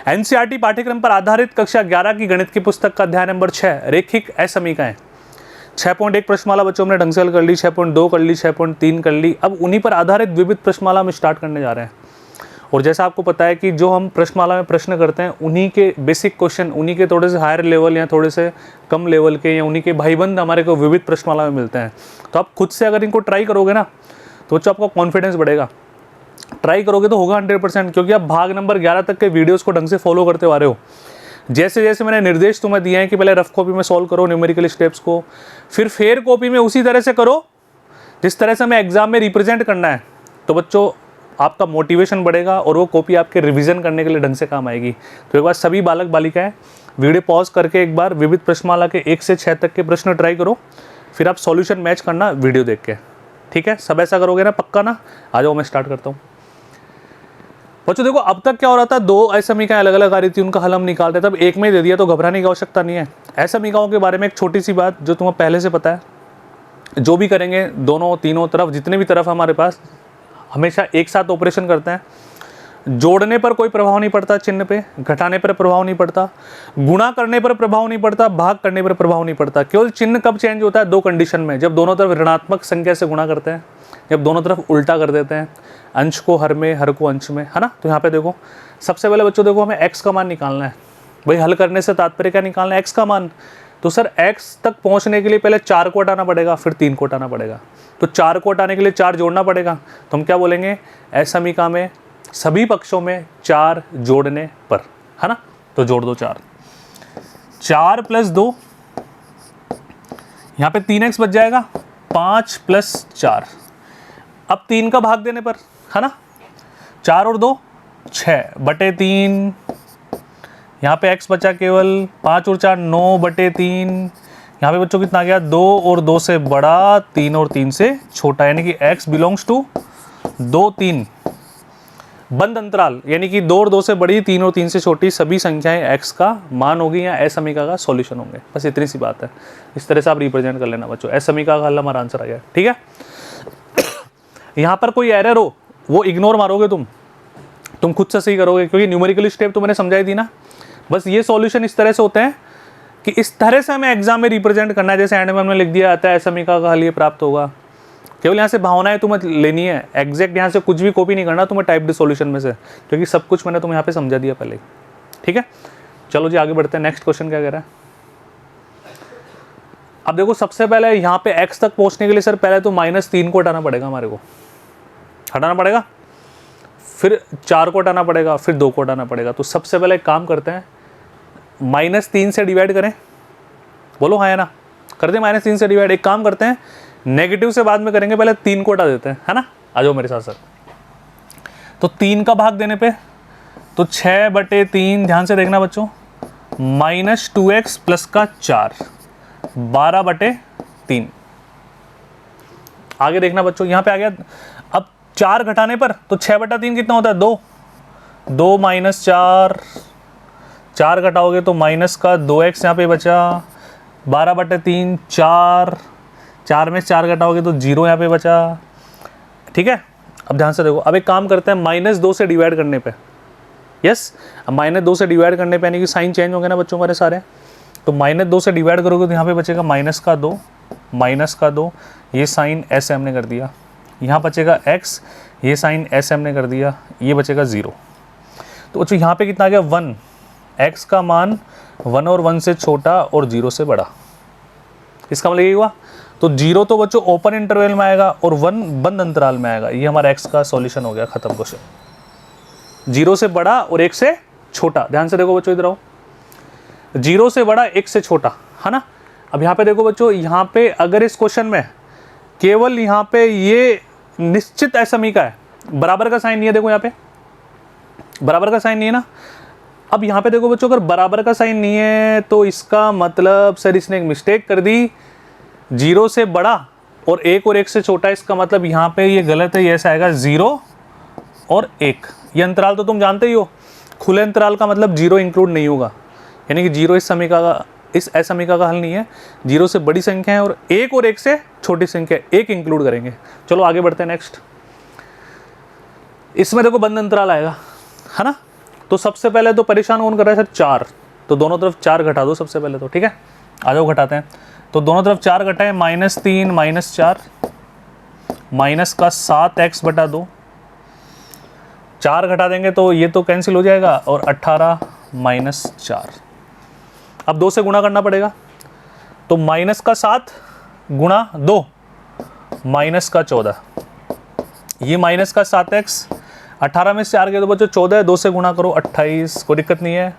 NCERT पाठ्यक्रम पर आधारित कक्षा 11 की गणित की पुस्तक का अध्याय नंबर 6 रेखिक असमीकाएं। 6.1 प्रश्नमाला बच्चों ने ढंग से हल कर ली, 6.2 कर ली, 6.3 कर ली। अब उन्हीं पर आधारित विविध प्रश्नमाला हम स्टार्ट करने जा रहे हैं। और जैसा आपको पता है कि जो हम प्रश्नमाला में प्रश्न करते हैं उन्हीं के बेसिक क्वेश्चन, उन्हीं के थोड़े से हायर लेवल या थोड़े से कम लेवल के या उन्हीं के भाईबंद हमारे को विविध प्रश्नमाला में मिलते हैं। तो आप खुद से अगर इनको ट्राई करोगे ना तो बच्चों आपका कॉन्फिडेंस बढ़ेगा। ट्राई करोगे तो होगा 100%, क्योंकि आप भाग नंबर 11 तक के वीडियोस को ढंग से फॉलो करते आ रहे हो। जैसे जैसे मैंने निर्देश तुम्हें दिए हैं कि पहले रफ कॉपी में सॉल्व करो न्यूमेरिकल स्टेप्स को, फिर फेयर कॉपी में उसी तरह से करो जिस तरह से हमें एग्जाम में रिप्रेजेंट करना है, तो बच्चों आपका मोटिवेशन बढ़ेगा और वो कॉपी आपके रिवीजन करने के लिए ढंग से काम आएगी। तो एक बार सभी बालक बालिकाएं वीडियो पॉज करके एक बार विविध प्रश्नमाला के 1 से 6 तक के प्रश्न ट्राई करो, फिर आप सॉल्यूशन मैच करना वीडियो देख के। ठीक है, सब ऐसा करोगे ना पक्का ना? आ जाओ मैं स्टार्ट करता हूँ। बच्चों देखो अब तक क्या हो रहा था, 2 असमीकाएं अलग अलग आ रही थी, उनका हल हम निकाल रहे थे। अब एक में ही दे दिया तो घबराने की आवश्यकता नहीं है। असमीकाओं के बारे में एक छोटी सी बात जो तुम्हें पहले से पता है, जो भी करेंगे दोनों तीनों तरफ, जितने भी तरफ हमारे पास, हमेशा एक साथ ऑपरेशन करते हैं। जोड़ने पर कोई प्रभाव नहीं पड़ता चिन्ह पे, घटाने पर प्रभाव नहीं पड़ता, गुणा करने पर प्रभाव नहीं पड़ता, भाग करने पर प्रभाव नहीं पड़ता। केवल चिन्ह कब चेंज होता है? 2 कंडीशन में, जब दोनों तरफ ऋणात्मक संख्या से गुणा करते हैं, जब दोनों तरफ उल्टा कर देते हैं, अंश को हर में हर को अंश में, है ना। तो यहाँ पे देखो सबसे पहले बच्चों देखो हमें x का मान निकालना है। भाई हल करने से तात्पर्य क्या निकालना है? x का मान। तो सर x तक पहुँचने के लिए पहले 4 को हटाना पड़ेगा, फिर 3 को हटाना पड़ेगा। तो 4 को हटाने के लिए 4 जोड़ना पड़ेगा। तो हम क्या बोलेंगे? असमीका में सभी पक्षों में 4 जोड़ने पर, है ना। तो जोड़ दो 4, 4 + 2, यहाँ पे 3x बच जाएगा, 5 + 4। अब 3 का भाग देने पर, है ना, 4 और 2 6/3, यहाँ पे x बचा केवल, 5 और 4 9/3। यहाँ पे बच्चों कितना आ गया? 2 और 2 से बड़ा, 3 और 3 से छोटा, यानी कि x बिलोंग्स टू 2 3 बंद अंतराल, यानी कि 2 और 2 से बड़ी, 3 और 3 से छोटी सभी संख्याएं x का मान होगी या असमीका का सॉल्यूशन होंगे। बस इतनी सी बात है। इस तरह से आप रिप्रेजेंट कर लेना बच्चों। असमीका का हल हमारा आंसर आ गया। ठीक है, यहाँ पर कोई एरर हो वो इग्नोर मारोगे तुम खुद से सही करोगे, क्योंकि न्यूमेरिकल स्टेप तो मैंने समझाई थी ना। बस ये सॉल्यूशन इस तरह से होते हैं कि इस तरह से हमें एग्जाम में रिप्रेजेंट करना है। जैसे एंड में हमने लिख दिया जाता है असमीका का हल ये प्राप्त होगा। केवल यहाँ से भावनाएं तुम्हें लेनी है, एग्जैक्ट यहाँ से कुछ भी कॉपी नहीं करना तुम्हें टाइप्ड सॉल्यूशन में से, क्योंकि सब कुछ मैंने तुम्हें यहाँ पे समझा दिया पहले। ठीक है, चलो जी आगे बढ़ते हैं। नेक्स्ट क्वेश्चन क्या कह रहा है? अब देखो सबसे पहले यहाँ पे x तक पहुँचने के लिए सर पहले तो -3 को हटाना पड़ेगा, हमारे को हटाना पड़ेगा, फिर 4 को हटाना पड़ेगा, फिर 2 को हटाना पड़ेगा। तो सबसे पहले एक काम करते हैं, -3 से डिवाइड करें। बोलो हाँ या ना? कर दे -3 से डिवाइड। एक काम करते हैं, नेगेटिव से बाद में करेंगे, पहले 3 को हटा देते हैं, है ना। आ जाओ मेरे साथ सर। तो 3 का भाग देने पे तो 6/3, ध्यान से देखना बच्चों, -2x + का 4, 12/3। आगे देखना बच्चों, यहाँ पे आ गया। अब 4 घटाने पर तो 6/3 कितना होता है? 2 2 - 4, 4 घटाओगे तो माइनस का 2x यहाँ पे बचा, 12/3, 4 में 4 घटाओगे तो 0 यहाँ पे बचा। ठीक है, अब ध्यान से देखो। अब एक काम करते हैं, -2 से डिवाइड करने पे, यस, अब -2 से डिवाइड करने पे यानी कि साइन चेंज होंगे ना बच्चों हमारे सारे। तो -2 से डिवाइड करोगे तो यहाँ पे बचेगा -2, ये साइन s हमने कर दिया, यहाँ बचेगा x, ये साइन s हमने कर दिया, ये बचेगा 0। तो बच्चों यहाँ पे कितना आ गया? 1, x का मान 1 और 1 से छोटा और 0 से बड़ा। इसका मतलब ये हुआ। तो 0 तो बच्चों ओपन इंटरवल में आएगा और 1 बंद अंतराल में आएगा। ये हमारा x का सॉल्यूशन हो गया, खत्म क्वेश्चन। 0 से बड़ा और 1 से छोटा। ध्यान से देखो बच्चों, इधर आओ। 0 से बड़ा 1 से छोटा, है ना। अब यहाँ पे देखो बच्चों, यहाँ पे अगर इस क्वेश्चन में केवल यहाँ पे ये निश्चित असमीका है, बराबर का साइन नहीं है। देखो यहाँ पे बराबर का साइन नहीं है ना। अब यहाँ पे देखो बच्चों, अगर बराबर का साइन नहीं है तो इसका मतलब सर इसने एक मिस्टेक कर दी। 0 से बड़ा और 1 से छोटा, इसका मतलब यहाँ पे ये गलत है। ये ऐसा आएगा 0 और 1। ये अंतराल तो तुम जानते ही हो, खुले अंतराल का मतलब 0 इंक्लूड नहीं होगा, यानी कि 0 इस असमीका का हल नहीं है। 0 से बड़ी संख्या है और 1 से छोटी संख्या 1 इंक्लूड करेंगे। चलो आगे बढ़ते हैं नेक्स्ट। इसमें देखो बंद अंतराल आएगा, है ना। तो सबसे पहले तो परेशान कौन कर रहा है सर, 4, तो दोनों तरफ 4 घटा दो सबसे पहले तो, ठीक है। आ जाओ घटाते हैं, तो दोनों तरफ 4 घटाएं, -3 -4 माइनस का 7x बटा 2, 4 घटा देंगे तो ये तो कैंसिल हो जाएगा, और 18 -4। अब 2 से गुणा करना पड़ेगा, तो माइनस का 7 गुणा 2 माइनस का 14, ये माइनस का 7x, 18 में से 4 गए तो बच्चों 14, 2 से गुणा करो 28, कोई दिक्कत नहीं है।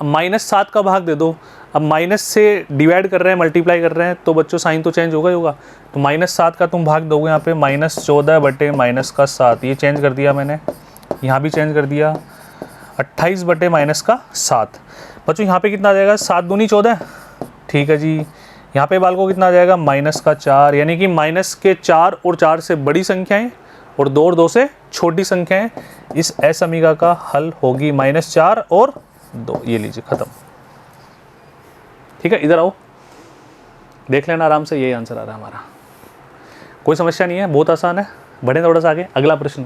अब -7 का भाग दे दो, अब माइनस से डिवाइड कर रहे हैं, मल्टीप्लाई कर रहे हैं, तो बच्चों साइन तो चेंज होगा ही होगा, तो -7 का तुम भाग दोगे यहाँ पे -14 बटे माइनस का 7, ये चेंज कर दिया मैंने, यहाँ भी चेंज कर दिया, 28 बटे माइनस का 7। बच्चों यहाँ पे कितना आ जाएगा, 7 दूनी 14, ठीक है जी। यहाँ पे बाल को कितना आ जाएगा, माइनस का 4, यानी कि माइनस के 4 और 4 से बड़ी संख्याएं और 2 और 2 से छोटी संख्याएं, इस असमीका का हल होगी -4 और 2। ये लीजिए खत्म, ठीक है। इधर आओ, देख लेना आराम से, यही आंसर आ रहा है हमारा, कोई समस्या नहीं है, बहुत आसान है। बढ़े थोड़ा सा आगे, अगला प्रश्न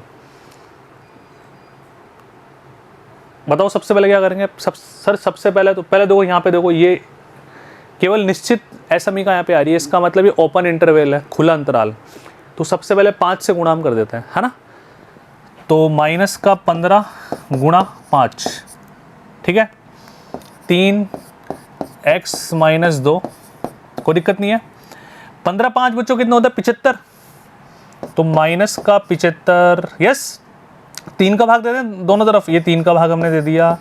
बताओ। सबसे पहले क्या करेंगे सर, सबसे पहले तो देखो यहाँ पे देखो, ये केवल निश्चित असमीका यहाँ पे आ रही है, इसका मतलब ये ओपन इंटरवल है, खुला अंतराल, तो सबसे पहले 5 से गुणा हम कर देते हैं, है ना। तो माइनस का 15 गुणा 5, ठीक है, 3x - 2, कोई दिक्कत नहीं है। 15 5 बच्चों कितना होता है, 75, तो माइनस का 75, यस 3 का भाग दे दें दोनों तरफ, ये 3 का भाग हमने दे दिया,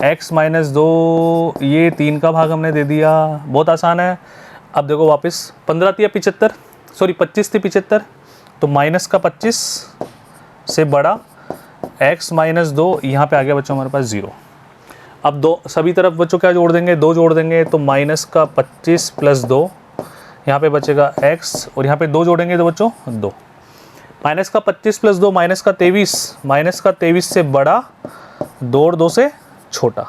x - 2, ये 3 का भाग हमने दे दिया, बहुत आसान है। अब देखो वापस 15 थी 75, सॉरी 25 थी 75, तो माइनस का 25 से बड़ा x - 2, यहाँ पे आ गया बच्चों हमारे पास 0। अब दो सभी तरफ बच्चों क्या जोड़ देंगे, 2 जोड़ देंगे, तो माइनस का 25 + 2, यहाँ पे बचेगा x, और यहाँ पे 2 जोड़ेंगे तो बच्चों 2, माइनस का 25 + 2 माइनस का 23 से बड़ा, 2 और 2 से छोटा,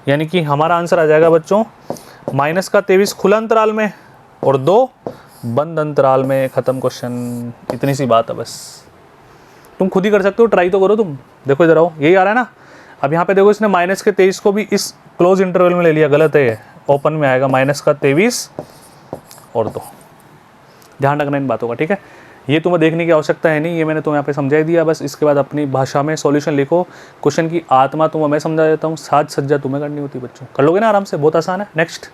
यानी कि हमारा आंसर आ जाएगा बच्चों -23 खुला अंतराल में और 2 बंद अंतराल में। खत्म क्वेश्चन, इतनी सी बात है बस, तुम खुद ही कर सकते हो, ट्राई तो करो तुम। देखो इधर आओ, यही आ रहा है ना। अब यहाँ पे देखो, इसने -23 को भी इस क्लोज इंटरवल में ले लिया, गलत है, ओपन में आएगा -23 और 2। ध्यान रखना इन बातों का, ठीक है। ये तुम्हें देखने की आवश्यकता है नहीं, ये मैंने तुम्हें यहाँ पे समझा दिया, बस इसके बाद अपनी भाषा में सॉल्यूशन लिखो। क्वेश्चन की आत्मा तुम्हें मैं समझा देता हूँ, साज सज्जा तुम्हें करनी होती बच्चों, कर लोगे ना आराम से, बहुत आसान है। नेक्स्ट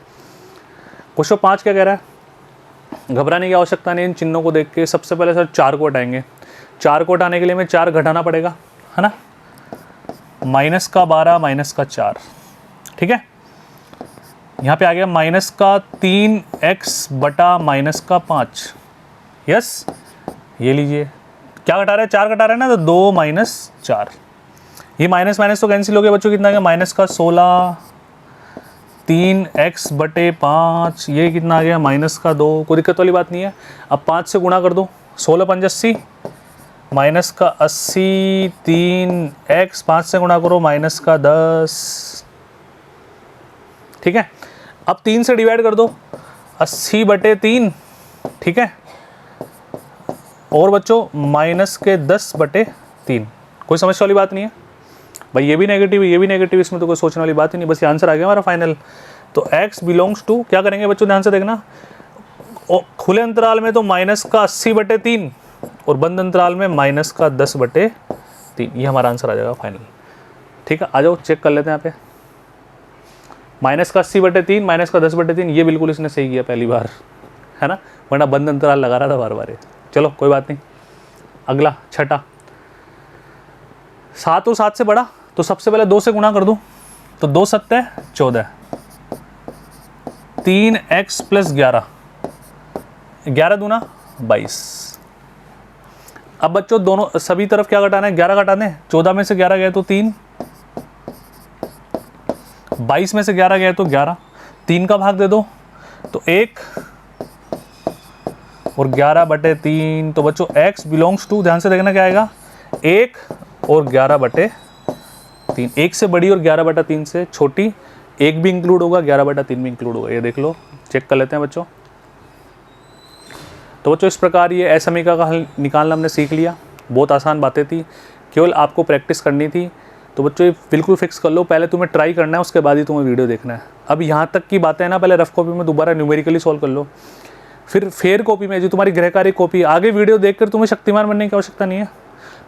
क्वेश्चन 5 क्या कह रहा है, घबराने की आवश्यकता नहीं, इन चिन्हों को देख के सबसे पहले सर 4 को हटाएंगे। 4 को हटाने के लिए हमें 4 घटाना पड़ेगा, है ना, माइनस का 12 माइनस का 4, ठीक है। यहाँ पे आ गया माइनस का 3x बटा माइनस का 5, यस। ये लीजिए, क्या घटा रहे हैं, 4 घटा रहे हैं ना, तो 2 - 4, ये माइनस माइनस तो कैंसिल हो गया बच्चों, कितना आ गया, माइनस का 16, 3x बटे 5, ये कितना आ गया, माइनस का 2, कोई दिक्कत वाली बात नहीं है। अब 5 से गुणा कर दो, 16 × 5 = 80, माइनस का 80, 3x 5 से गुणा करो, माइनस का 10, ठीक है। अब 3 से डिवाइड कर दो, 80 बटे 3, ठीक है, और बच्चों माइनस के 10 बटे 3, कोई समस्या वाली बात नहीं है भाई, ये भी नेगेटिव ये भी नेगेटिव, इसमें तो कोई सोचने वाली बात ही नहीं, बस ये आंसर आ गया हमारा फाइनल। तो x बिलोंग्स टू, क्या करेंगे बच्चों, ध्यान से देखना, खुले अंतराल में तो माइनस का 80 बटे 3 और बंद अंतराल में माइनस का 10 बटे 3, ये हमारा आंसर आ जाएगा फाइनल, ठीक है। आ जाओ चेक कर लेते हैं यहाँ पे, माइनस का 80 बटे 3 माइनस का 10 बटे 3, ये बिल्कुल इसने सही किया पहली बार, है ना, वरना बंद अंतराल लगा रहा था बार बार। चलो कोई बात नहीं, अगला छठा, 7 और 7 से बड़ा, तो सबसे पहले 2 से गुणा कर दूं, तो 2 × 7 = 14, 3x + 11, 11 दूना 22। अब बच्चों दोनों सभी तरफ क्या घटाना है, 11 घटाने, 14 में से 11 गए तो 3, 22 में से 11 गए तो 11, 3 का भाग दे दो तो 1 और 11 बटे 3, तो बच्चों x बिलोंग्स टू, ध्यान से देखना क्या आएगा, 1 और 11 बटे 3, 1 से बड़ी और 11 बटा 3 से छोटी, 1 भी इंक्लूड होगा, 11 बटा 3 भी इंक्लूड होगा, ये देख लो, चेक कर लेते हैं बच्चों। तो बच्चों इस प्रकार ये असमीका का हल निकालना हमने सीख लिया, बहुत आसान बातें थी, केवल आपको प्रैक्टिस करनी थी। तो बच्चों ये बिल्कुल फिक्स कर लो, पहले तुम्हें ट्राई करना है, उसके बाद ही तुम्हें वीडियो देखना है। अब यहाँ तक की बातें है ना, पहले रफ कॉपी में दोबारा न्यूमेरिकली सॉल्व कर लो, फिर फेयर कॉपी में जो तुम्हारी गृह कार्य कॉपी, आगे वीडियो देखकर तुम्हें शक्तिमान बनने की आवश्यकता नहीं है,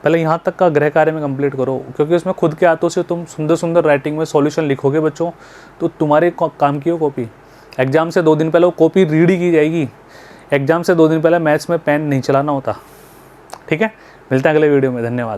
पहले यहाँ तक का गृह कार्य में कंप्लीट करो, क्योंकि उसमें खुद के हाथों से तुम सुंदर सुंदर राइटिंग में सॉल्यूशन लिखोगे बच्चों, तो तुम्हारे काम की हो कॉपी। एग्जाम से 2 दिन पहले वो कॉपी रीड ही की जाएगी, एग्जाम से 2 दिन पहले मैथ्स में पेन नहीं चलाना होता। ठीक है, मिलते हैं अगले वीडियो में, धन्यवाद।